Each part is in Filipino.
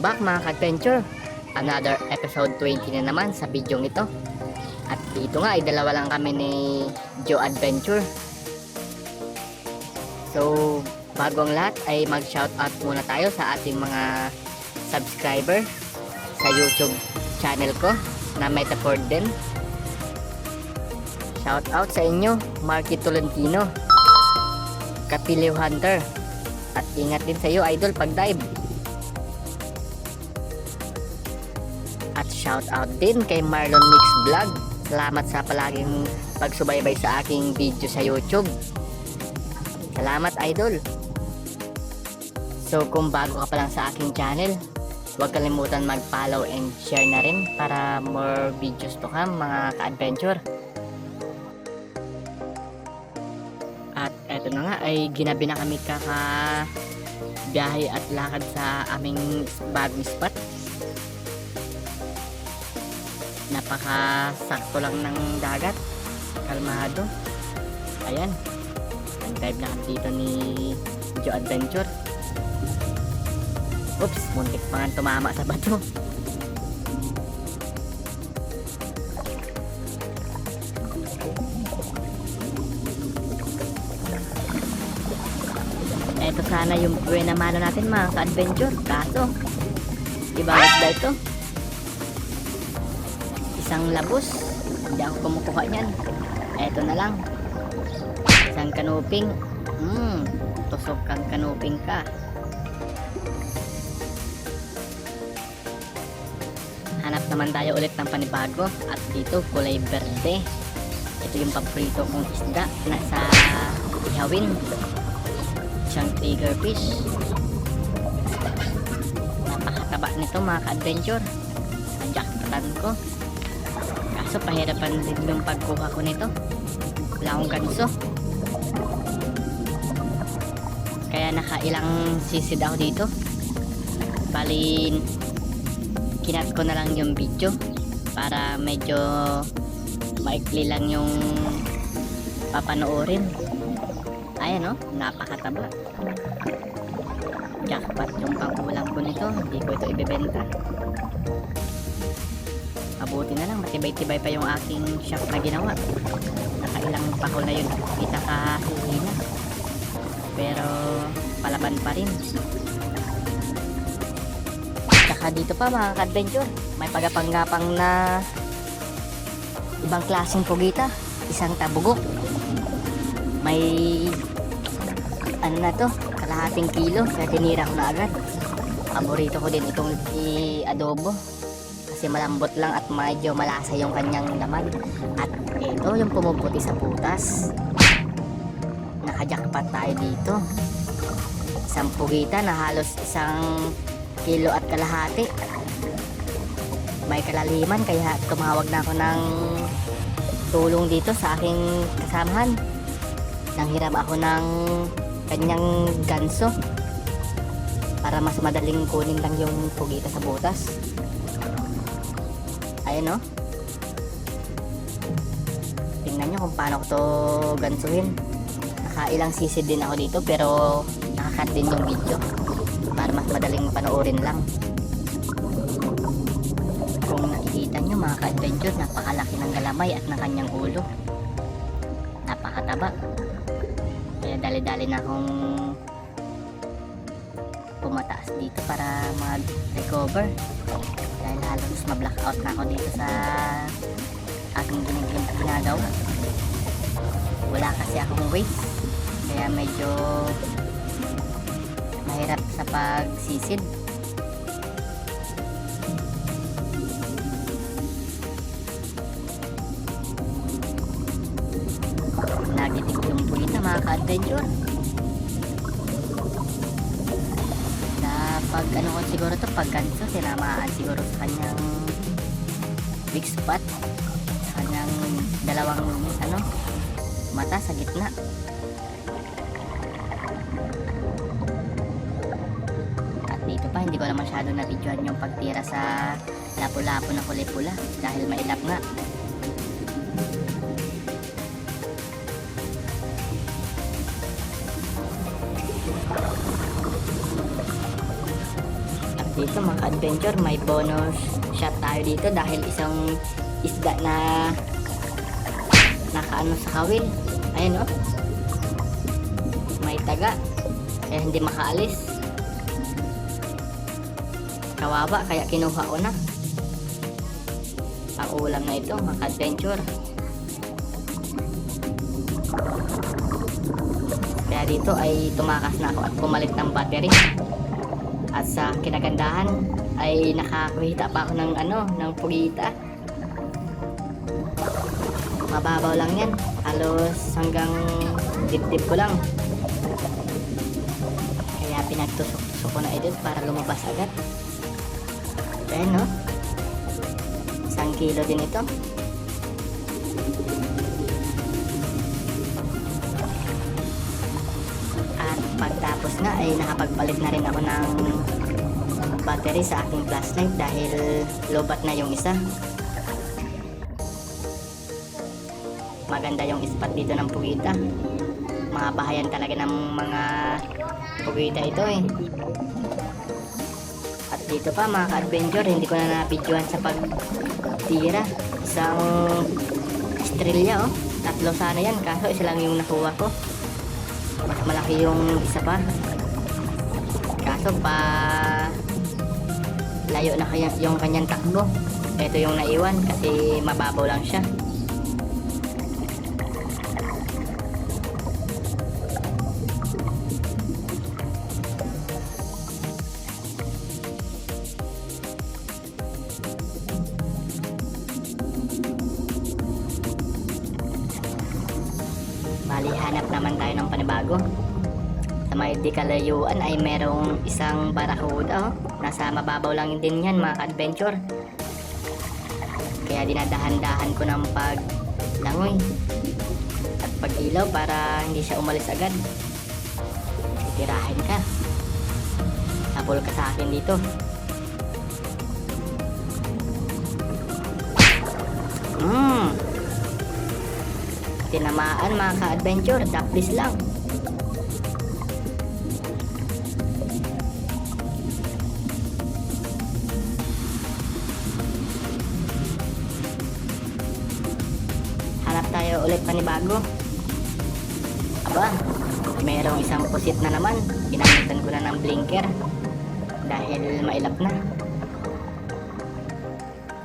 Welcome back mga ka-adventure. Another episode 20 na naman sa video ito. At dito nga ay dalawa lang kami ni Joe Adventure. So bago ang lahat ay mag-shoutout muna tayo sa ating mga subscriber sa YouTube channel ko na Metaford din. Shoutout sa inyo, Marky Tolentino, Kapiliw Hunter, at ingat din sa iyo idol pag dive. At shout out din kay Marlon Mix Vlog. Salamat sa palaging pagsubaybay sa aking video sa YouTube. Salamat idol. So kung bago ka pa lang sa aking channel, huwag kalimutan mag-follow and share na rin para more videos to come mga ka-adventure. At eto na nga ay ginabi na kami biyahe at lakad sa aming bagong spot. Napaka-sakto lang ng dagat, kalmado. Ayan, nag-dive na kami dito ni Joe Adventure. Oops, muntik pa nga tumama sa bato. Eto sana yung buena mano natin mga ka-adventure, kaso ibang isda ito. Isang labos, hindi ako kumukuha niyan. Eto na lang, isang kanuping. Tusok kang kanuping ka. Hanap naman tayo ulit ng panibago. At dito kulay berde. Ito yung paborito kong isda na sa ihawin, isang triggerfish. Napakataba nito mga ka-adventure. Ang jackpatan ko. So pahirapan din yung pagkuha ko nito. Wala akong ganso. Kaya nakailang sisid ako dito. Bali kinat ko na lang yung video para medyo maikli lang yung papanoorin. Ayan o, napakataba. Jackpot yung pangkulang ko nito. Hindi ko ito ibebenta. Mabuti na lang, matibay-tibay pa yung aking shop na ginawa. Nakailang pako na yun, kita kahihina. Pero palaban pa rin. Tsaka dito pa mga ka-adventure, may pagapanggapang na ibang klaseng pugita. Isang tabugok. May ano na to, kalahating kilo. Kaya tinira ko na agad. Paborito ko din itong i-adobo. Kasi malambot lang at medyo malasa yung kanyang laman. At ito yung pumuputi sa putas. Nakajakpat tayo dito. Isang pugita na halos 1,5 kilo at kalahati. May kalaliman kaya tumawag na ako ng tulong dito sa aking kasamahan. Nanghiram ako ng kanyang ganso para mas madaling kunin lang yung pugita sa butas. Ayan o. Tingnan nyo kung paano ko to gansuhin. Nakailang sisid din ako dito pero nakakat din yung video para mas madaling panoorin lang. Kung nakikita nyo mga ka-adventure, napakalaki ng galamay at ng kanyang ulo. Napakataba. Kaya dali-dali na akong pumataas dito para mag-recover. Dahil halos ma-blackout na ako dito sa aking ginagawa. Wala kasi akong weight, kaya medyo mahirap sa pagsisid. Nagitik yung puwita mga ka-adventure. Pag ano ko siguro to, pag ganito tinamaan siguro sa kanyang big spot, sa kanyang dalawang mata sa gitna. At dito pa hindi ko na masyado na videohan yung pagtira sa lapu-lapu na kulay pula dahil mailap nga. dito mga adventure, may bonus shot tayo dito dahil isang isda na nakaano sa kawil. Ayan, oh, may taga kaya hindi makaalis. Kawawa, kaya kinuha ko na ang ulam na ito mga adventure. Kaya dito ay tumakas na ako at pumalit ng battery. At sa kinagandahan ay nakakuhita pa ako ng ng pugita. Mababaw lang yan, halos hanggang dibdib ko lang. Kaya pinagtusok-tusok ko na ito para lumabas agad. Ayan, no, 1 kilo din ito. Pagtapos nga ay nakapagpalit na rin ako ng battery sa aking flashlight dahil lobat na yung isa. Maganda yung spot dito ng pugita. Mga bahayan talaga ng mga pugita ito eh. At dito pa mga ka-adventure, hindi ko na na-videoan sa pagtira. Isang estrella, oh. 3 sana yan, kaso isa lang yung nakuha ko. Mas malaki yung isa pa, kaso pa layo na kaya yung kanyang takbo. Ito yung naiwan kasi mababaw lang siya. Bali, hanap naman tayo ng panibago. Sa may di kalayuan ay merong isang barakuda, oh. Nasa mababaw lang din yan mga ka-adventure. Kaya dinadahan-dahan ko ng paglangoy at pag-ilaw para hindi siya umalis agad. Titirahin ka. Habol ka sa akin dito. Tinamaan mga ka-adventure, daplis lang. Hanap tayo ulit panibago. Aba, merong isang pusit na naman. Ginamitan ko na ng blinker dahil mailap na.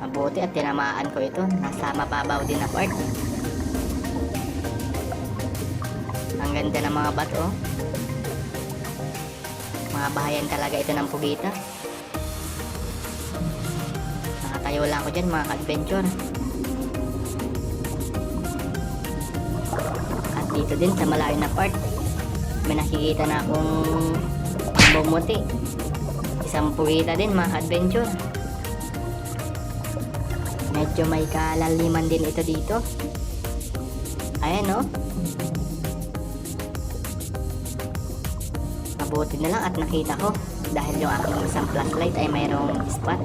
Mabuti at tinamaan ko ito. Nasa mababaw din na part. Ang ganda ng mga bato, oh. Mga bahayan talaga ito ng pugita. Nakatayo lang ako dyan mga ka-adventure. At dito din sa malayo na part, may nakikita na akong bumuti. Isang pugita din mga ka-adventure. Medyo may kalaliman din ito dito. Ayan, oh. Mabuti na lang at nakita ko dahil yung aking isang flashlight ay mayroong spot.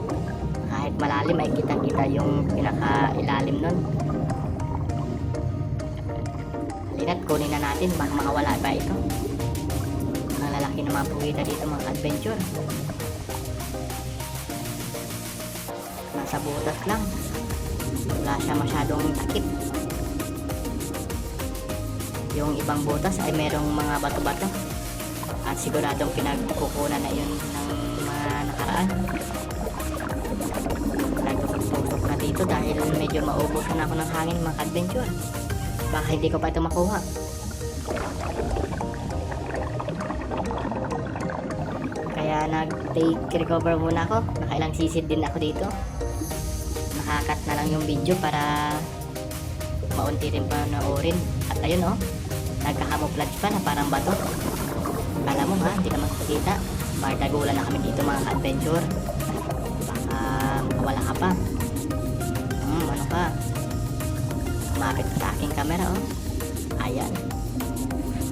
Kahit malalim ay kita-kita yung pinaka-ilalim nun. Halina't kunin na natin, baka makawala ba ito. Ang lalaki ng mga pugita dito mga adventure. Nasa butas lang. Wala siya masyadong takip. Yung ibang butas ay mayroong mga bato-bato. At siguradong pinagkukunan na yun ng mga nakaraan. Nagtusok na dito dahil medyo maubusan na ako ng hangin mga adventure. Baka hindi ko pa ito makuha. Kaya nag-take recover muna ako. Nakailang sisid din ako dito. Nakakat na lang yung video para maunti rin pa naurin. At ayun, oh, nagka-camouflage pa na parang bato. Kala mo ha, hindi ka makikita. Bardagulan na kami dito mga ka-adventure. Baka makawala ka pa. Ano ka? Kumapit ka sa aking camera, oh. Ayan.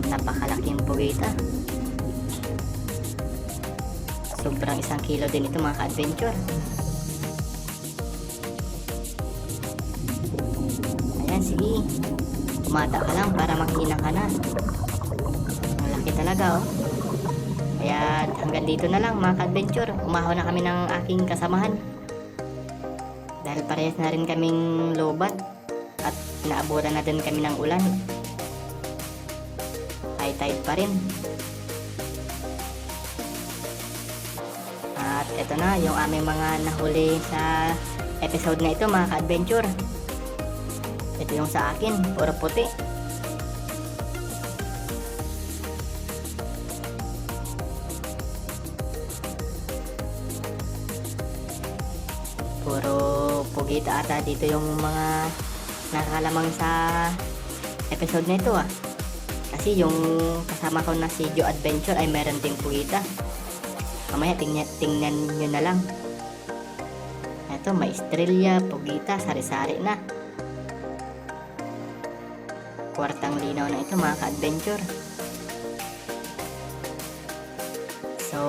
Napakalaking pugita. Sobrang 1 kilo din ito mga ka-adventure. Ayan, sige. Tumata ka lang para makina ka na. Malaki talaga, oh. Kaya hanggang dito na lang mga ka-adventure. Umahon na kami ng aking kasamahan. Dahil parehas na rin kaming lobat at naabutan na din kami ng ulan. High tide pa rin. At ito na yung aming mga nahuli sa episode na ito mga ka-adventure. Ito yung sa akin, puro puti. Puro pugita ata dito yung mga nakalamang sa episode na ito ah. Kasi yung kasama ko na si Joe Adventure ay meron ding pugita. Mamaya tingnan nyo na lang. Ito may estrella, pugita, sari-sari na. Kwartang linaw na ito mga ka-adventure. So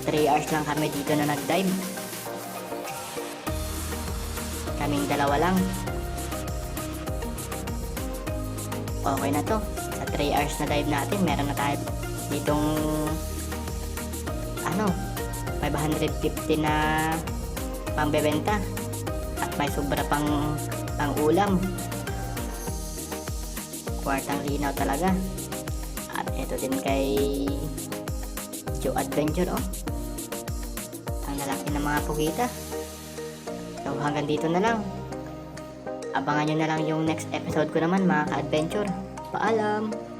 3 hours lang kami dito na nag-dive. Kaming dalawa lang. Okay na to. Sa 3 hours na dive natin, meron na tayo ditong 550 na pambebenta. At may sobra pang ulam. Kwartang linaw talaga. At ito din kay Joe Adventure ang lalaki ng mga pugita. So hanggang dito na lang. Abangan nyo na lang yung next episode ko naman mga ka-adventure. Paalam!